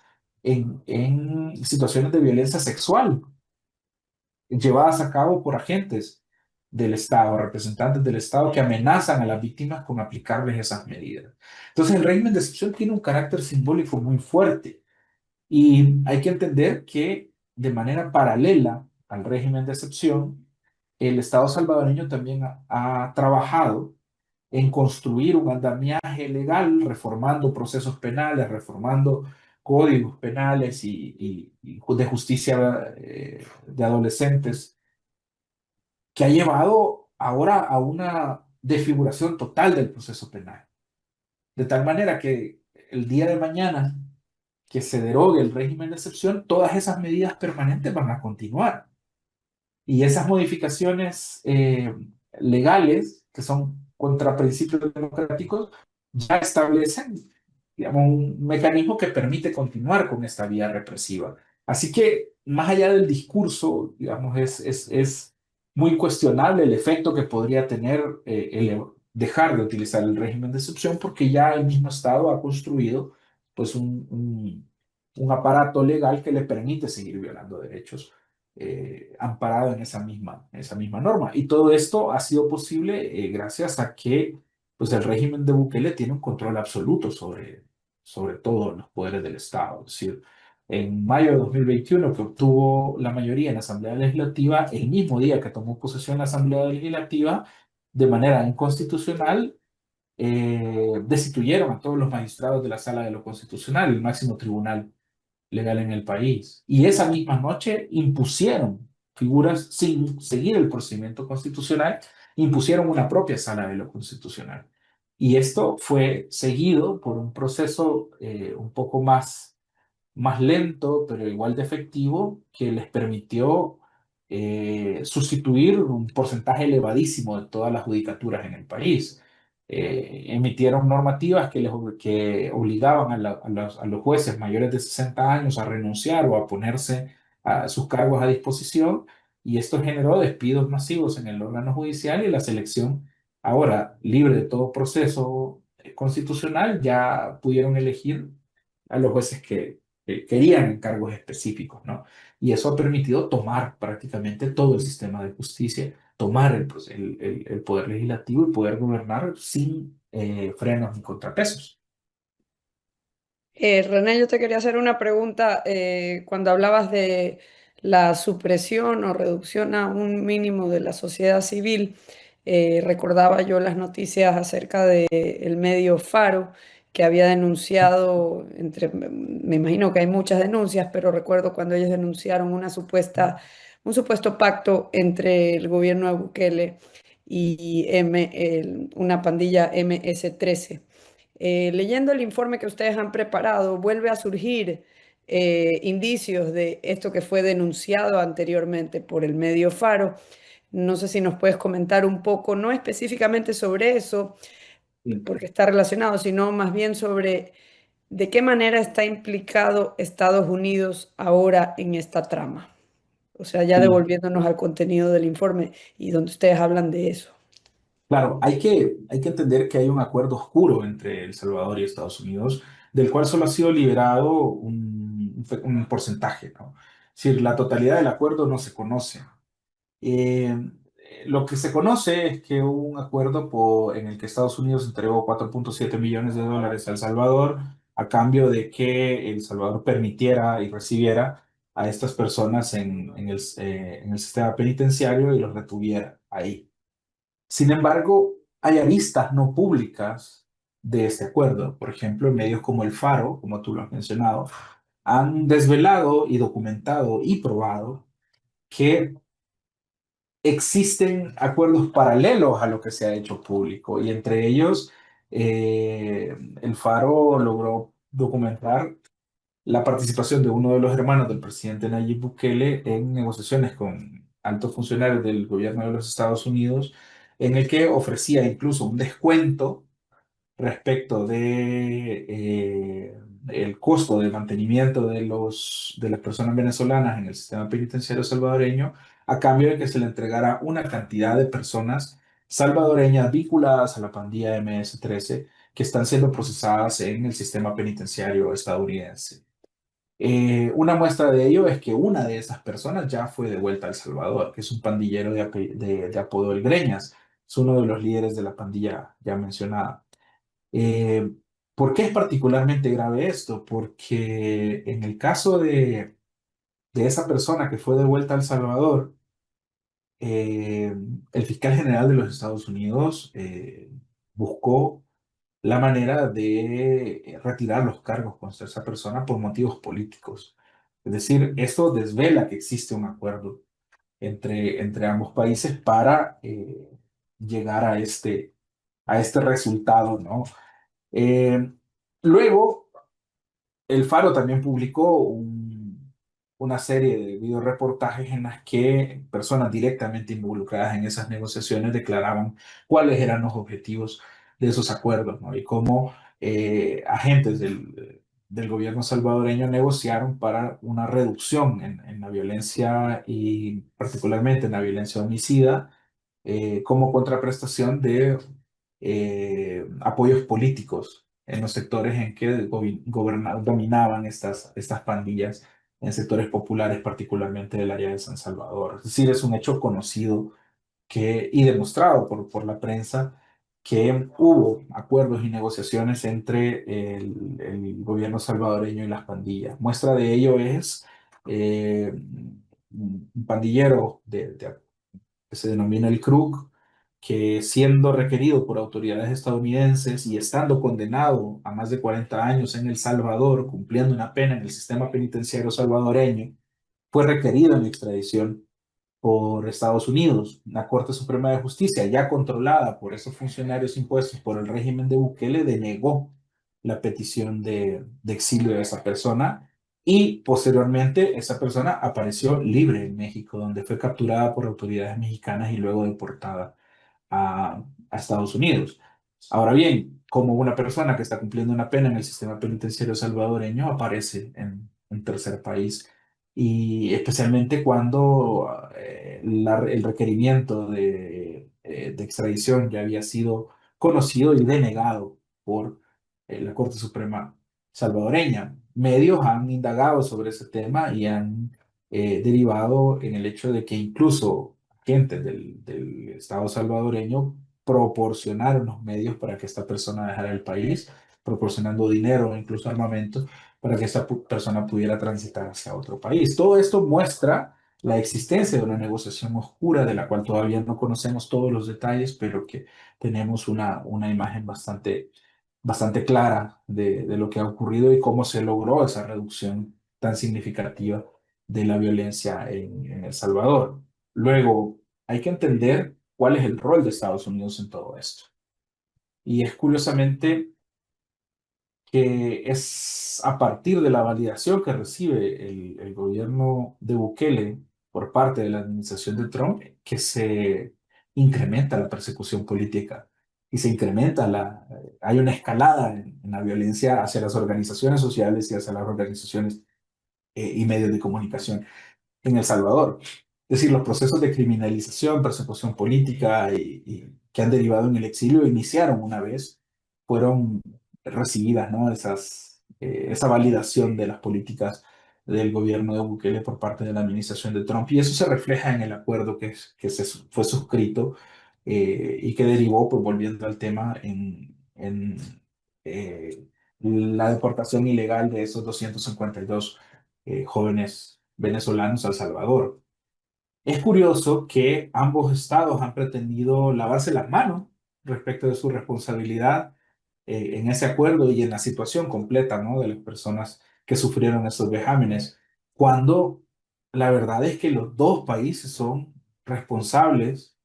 Speaker 3: en situaciones de violencia sexual llevadas a cabo por agentes del Estado, representantes del Estado que amenazan a las víctimas con aplicarles esas medidas. Entonces el régimen de excepción tiene un carácter simbólico muy fuerte y hay que entender que de manera paralela al régimen de excepción, el Estado salvadoreño también ha trabajado en construir un andamiaje legal, reformando procesos penales, reformando códigos penales y de justicia de adolescentes, que ha llevado ahora a una desfiguración total del proceso penal. De tal manera que el día de mañana que se derogue el régimen de excepción, todas esas medidas permanentes van a continuar. Y esas modificaciones legales, que son contra principios democráticos, ya establecen, digamos, un mecanismo que permite continuar con esta vía represiva. Así que, más allá del discurso, digamos, es muy cuestionable el efecto que podría tener dejar de utilizar el régimen de excepción, porque ya el mismo Estado ha construido pues, un aparato legal que le permite seguir violando derechos amparado en esa misma norma. Y todo esto ha sido posible gracias a que pues, el régimen de Bukele tiene un control absoluto sobre todos los poderes del Estado. Es decir, en mayo de 2021, que obtuvo la mayoría en la Asamblea Legislativa, el mismo día que tomó posesión la Asamblea Legislativa, de manera inconstitucional, destituyeron a todos los magistrados de la Sala de lo Constitucional, el máximo tribunal legal en el país. Y esa misma noche impusieron figuras sin seguir el procedimiento constitucional, impusieron una propia sala de lo constitucional. Y esto fue seguido por un proceso un poco más lento, pero igual de efectivo, que les permitió sustituir un porcentaje elevadísimo de todas las judicaturas en el país. Emitieron normativas que obligaban a los jueces mayores de 60 años a renunciar o a ponerse a sus cargos a disposición, y esto generó despidos masivos en el órgano judicial y la selección, ahora libre de todo proceso constitucional, ya pudieron elegir a los jueces que querían cargos específicos, ¿no? Y eso ha permitido tomar prácticamente todo el sistema de justicia, tomar el poder legislativo y poder gobernar sin frenos ni contrapesos.
Speaker 2: René, yo te quería hacer una pregunta. Cuando hablabas de la supresión o reducción a un mínimo de la sociedad civil, recordaba yo las noticias acerca del medio Faro, que había denunciado, me imagino que hay muchas denuncias, pero recuerdo cuando ellos denunciaron un supuesto pacto entre el gobierno de Bukele y una pandilla MS-13. Leyendo el informe que ustedes han preparado, vuelve a surgir indicios de esto que fue denunciado anteriormente por el medio Faro. No sé si nos puedes comentar un poco, no específicamente sobre eso,
Speaker 3: Sí.
Speaker 2: porque está relacionado, sino más bien sobre de qué manera está implicado Estados Unidos ahora en esta trama. O sea, ya
Speaker 3: Sí.
Speaker 2: devolviéndonos al contenido del informe y donde ustedes hablan de eso.
Speaker 3: Claro, hay que entender que hay un acuerdo oscuro entre El Salvador y Estados Unidos, del cual solo ha sido liberado un porcentaje, ¿no? Es decir, la totalidad del acuerdo no se conoce. Eh, lo que se conoce es que hubo un acuerdo en el que Estados Unidos entregó 4.7 millones de dólares a El Salvador a cambio de que El Salvador permitiera y recibiera a estas personas en el sistema penitenciario y los retuviera ahí. Sin embargo, hay aristas no públicas de este acuerdo. Por ejemplo, medios como El Faro, como tú lo has mencionado, han desvelado y documentado y probado que existen acuerdos paralelos a lo que se ha hecho público, y entre ellos El Faro logró documentar la participación de uno de los hermanos del presidente Nayib Bukele en negociaciones con altos funcionarios del gobierno de los Estados Unidos, en el que ofrecía incluso un descuento respecto el costo de mantenimiento de las personas venezolanas en el sistema penitenciario salvadoreño, a cambio de que se le entregara una cantidad de personas salvadoreñas vinculadas a la pandilla MS-13 que están siendo procesadas en el sistema penitenciario estadounidense. Una muestra de ello es que una de esas personas ya fue devuelta a El Salvador, que es un pandillero de apodo El Greñas. Es uno de los líderes de la pandilla ya mencionada. Eh, ¿Por qué es particularmente grave esto? Porque en el caso de esa persona que fue devuelta a El Salvador, eh, el fiscal general de los Estados Unidos buscó la manera de retirar los cargos contra esa persona por motivos políticos. Es decir, esto desvela que existe un acuerdo entre ambos países para llegar a este resultado, ¿no? Eh, Luego, el Faro también publicó una serie de videoreportajes en las que personas directamente involucradas en esas negociaciones declaraban cuáles eran los objetivos de esos acuerdos, ¿no? Y cómo agentes del gobierno salvadoreño negociaron para una reducción en la violencia, y particularmente en la violencia homicida, como contraprestación de apoyos políticos en los sectores en que dominaban estas pandillas, en sectores populares, particularmente del área de San Salvador. Es decir, es un hecho conocido y demostrado por la prensa que hubo acuerdos y negociaciones entre el gobierno salvadoreño y las pandillas. Muestra de ello es un pandillero que se denomina el Krug, que siendo requerido por autoridades estadounidenses y estando condenado a más de 40 años en El Salvador, cumpliendo una pena en el sistema penitenciario salvadoreño, fue requerido en extradición por Estados Unidos. La Corte Suprema de Justicia, ya controlada por esos funcionarios impuestos por el régimen de Bukele, denegó la petición de exilio de esa persona y posteriormente esa persona apareció libre en México, donde fue capturada por autoridades mexicanas y luego deportada a Estados Unidos. Ahora bien, como una persona que está cumpliendo una pena en el sistema penitenciario salvadoreño aparece en tercer país y especialmente cuando el requerimiento de extradición ya había sido conocido y denegado por la Corte Suprema salvadoreña. Medios han indagado sobre ese tema y han derivado en el hecho de que incluso agentes del Estado salvadoreño proporcionaron los medios para que esta persona dejara el país, proporcionando dinero e incluso armamento para que esta persona pudiera transitar hacia otro país. Todo esto muestra la existencia de una negociación oscura de la cual todavía no conocemos todos los detalles, pero que tenemos una imagen bastante clara de lo que ha ocurrido y cómo se logró esa reducción tan significativa de la violencia en El Salvador. Luego, hay que entender cuál es el rol de Estados Unidos en todo esto. Y es curiosamente que es a partir de la validación que recibe el gobierno de Bukele por parte de la administración de Trump que se incrementa la persecución política y se incrementa hay una escalada en la violencia hacia las organizaciones sociales y hacia las organizaciones y medios de comunicación en El Salvador. Es decir, los procesos de criminalización, persecución política y que han derivado en el exilio iniciaron una vez, fueron recibidas, ¿no? Esa validación de las políticas del gobierno de Bukele por parte de la administración de Trump. Y eso se refleja en el acuerdo fue suscrito y que derivó, pues volviendo al tema, en la deportación ilegal de esos 252 jóvenes venezolanos a El Salvador. Es curioso que ambos estados han pretendido lavarse las manos respecto de su responsabilidad en ese acuerdo y en la situación completa, ¿no? De las personas que sufrieron esos vejámenes, cuando la verdad es que los dos países son responsables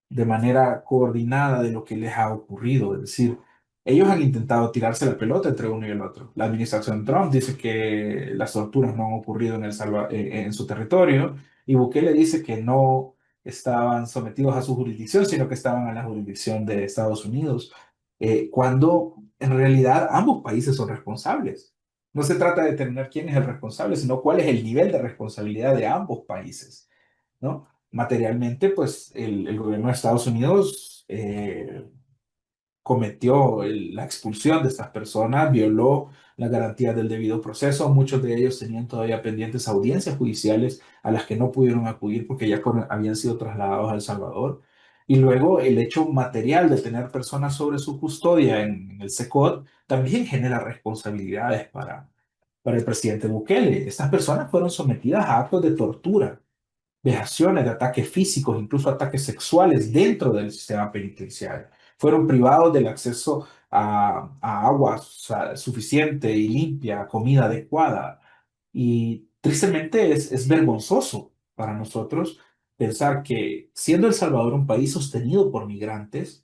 Speaker 3: de manera coordinada de lo que les ha ocurrido. Es decir, ellos han intentado tirarse la pelota entre uno y el otro. La administración Trump dice que las torturas no han ocurrido en su territorio y Bukele dice que no estaban sometidos a su jurisdicción, sino que estaban a la jurisdicción de Estados Unidos, cuando en realidad ambos países son responsables. No se trata de determinar quién es el responsable, sino cuál es el nivel de responsabilidad de ambos países, ¿no? Materialmente, pues el gobierno de Estados Unidos cometió la expulsión de estas personas, violó las garantías del debido proceso. Muchos de ellos tenían todavía pendientes audiencias judiciales a las que no pudieron acudir porque ya habían sido trasladados a El Salvador. Y luego el hecho material de tener personas sobre su custodia en el SECOT también genera responsabilidades para el presidente Bukele. Estas personas fueron sometidas a actos de tortura, vejaciones, de ataques físicos, incluso ataques sexuales dentro del sistema penitenciario. Fueron privados del acceso a agua suficiente y limpia, comida adecuada. Y tristemente es vergonzoso para nosotros pensar que siendo El Salvador un país sostenido por migrantes,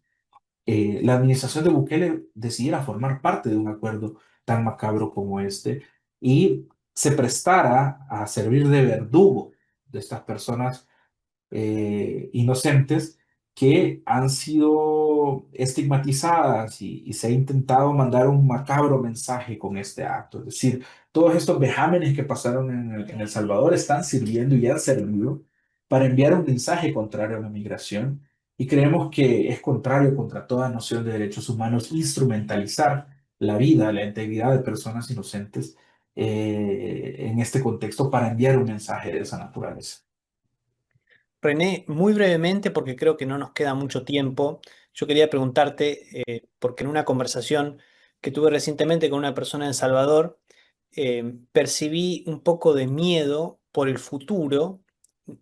Speaker 3: la administración de Bukele decidiera formar parte de un acuerdo tan macabro como este y se prestara a servir de verdugo de estas personas inocentes que han sido estigmatizadas y se ha intentado mandar un macabro mensaje con este acto. Es decir, todos estos vejámenes que pasaron en El Salvador están sirviendo y han servido para enviar un mensaje contrario a la migración y creemos que es contrario contra toda noción de derechos humanos instrumentalizar la vida, la integridad de personas inocentes en este contexto para enviar un mensaje de esa naturaleza.
Speaker 5: René, muy brevemente, porque creo que no nos queda mucho tiempo, yo quería preguntarte, porque en una conversación que tuve recientemente con una persona en Salvador, percibí un poco de miedo por el futuro.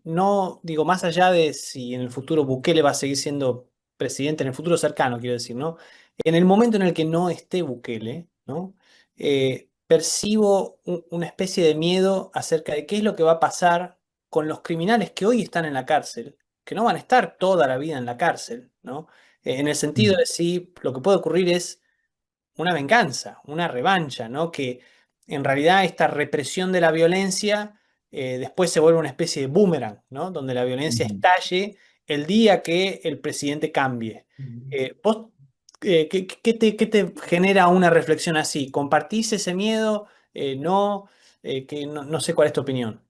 Speaker 5: No digo, más allá de si en el futuro Bukele va a seguir siendo presidente, en el futuro cercano, quiero decir, ¿no? En el momento en el que no esté Bukele, ¿no? Percibo una especie de miedo acerca de qué es lo que va a pasar con los criminales que hoy están en la cárcel, que no van a estar toda la vida en la cárcel, ¿no? En el sentido de si lo que puede ocurrir es una venganza, una revancha, ¿no? Que en realidad esta represión de la violencia después se vuelve una especie de boomerang, ¿no? Donde la violencia estalle el día que el presidente cambie. ¿Vos qué te genera una reflexión así? ¿Compartís ese miedo? ¿No? No sé cuál es tu opinión.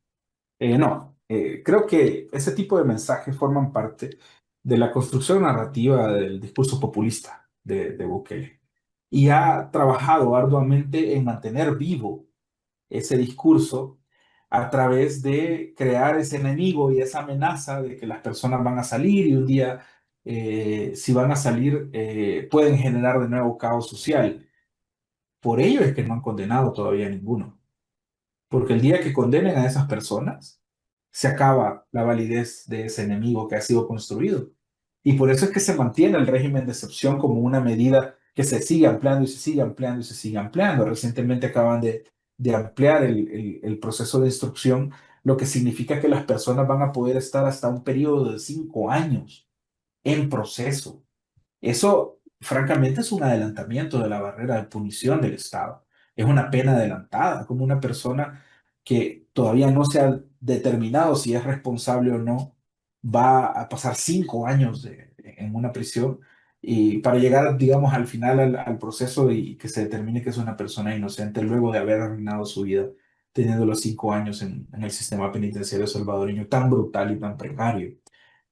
Speaker 3: No, creo que ese tipo de mensajes forman parte de la construcción narrativa del discurso populista de Bukele. Y ha trabajado arduamente en mantener vivo ese discurso a través de crear ese enemigo y esa amenaza de que las personas van a salir y un día, si van a salir, pueden generar de nuevo caos social. Por ello es que no han condenado todavía a ninguno. Porque el día que condenen a esas personas, se acaba la validez de ese enemigo que ha sido construido. Y por eso es que se mantiene el régimen de excepción como una medida que se sigue ampliando y se sigue ampliando y se sigue ampliando. Recientemente acaban de ampliar el proceso de instrucción, lo que significa que las personas van a poder estar hasta un periodo de 5 años en proceso. Eso, francamente, es un adelantamiento de la barrera de punición del Estado. Es una pena adelantada, como una persona que todavía no se ha determinado si es responsable o no, va a pasar 5 años en una prisión y para llegar, digamos, al final al proceso y que se determine que es una persona inocente luego de haber arruinado su vida, teniendo los 5 años en el sistema penitenciario salvadoreño tan brutal y tan precario.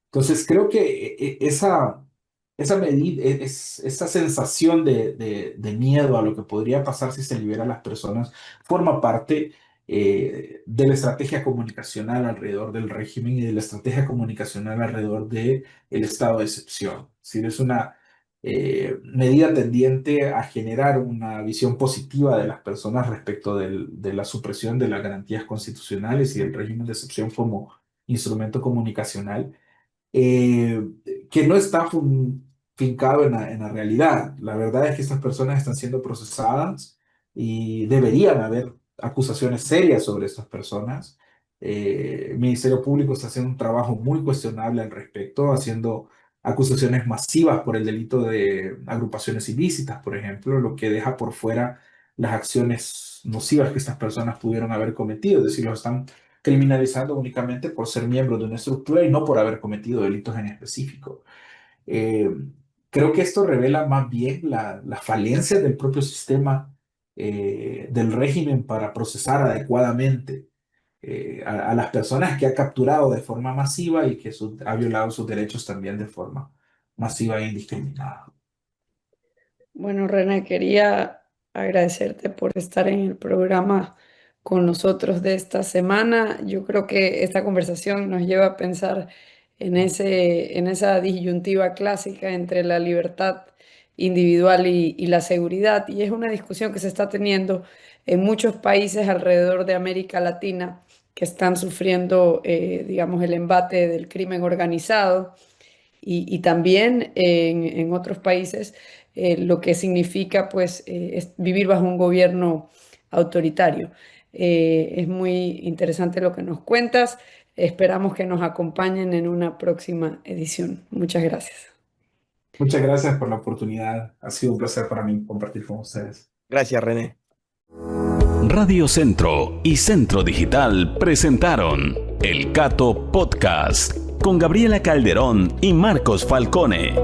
Speaker 3: Entonces, creo que esa medida, esa sensación de miedo a lo que podría pasar si se libera a las personas, forma parte de la estrategia comunicacional alrededor del régimen y de la estrategia comunicacional alrededor del estado de excepción. Es decir, es una medida tendiente a generar una visión positiva de las personas respecto de la supresión de las garantías constitucionales y el régimen de excepción como instrumento comunicacional eh, que no está fincado en la realidad. La verdad es que estas personas están siendo procesadas y deberían haber acusaciones serias sobre estas personas. El Ministerio Público está haciendo un trabajo muy cuestionable al respecto, haciendo acusaciones masivas por el delito de agrupaciones ilícitas, por ejemplo, lo que deja por fuera las acciones nocivas que estas personas pudieron haber cometido, es decir, los están criminalizando únicamente por ser miembros de una estructura y no por haber cometido delitos en específico. Eh, Creo que esto revela más bien la falencia del propio sistema del régimen para procesar adecuadamente a las personas que ha capturado de forma masiva y que ha violado sus derechos también de forma masiva e indiscriminada.
Speaker 2: Bueno, René, quería agradecerte por estar en el programa con nosotros de esta semana. Yo creo que esta conversación nos lleva a pensar en esa disyuntiva clásica entre la libertad individual y la seguridad. Y es una discusión que se está teniendo en muchos países alrededor de América Latina que están sufriendo, digamos, el embate del crimen organizado y también en otros países lo que significa pues es vivir bajo un gobierno autoritario. Es muy interesante lo que nos cuentas. Esperamos que nos acompañen en una próxima edición. Muchas gracias.
Speaker 3: Muchas gracias por la oportunidad. Ha sido un placer para mí compartir con ustedes.
Speaker 4: Gracias, René.
Speaker 1: Radio Centro y Centro Digital presentaron El Cato Podcast con Gabriela Calderón y Marcos Falcone.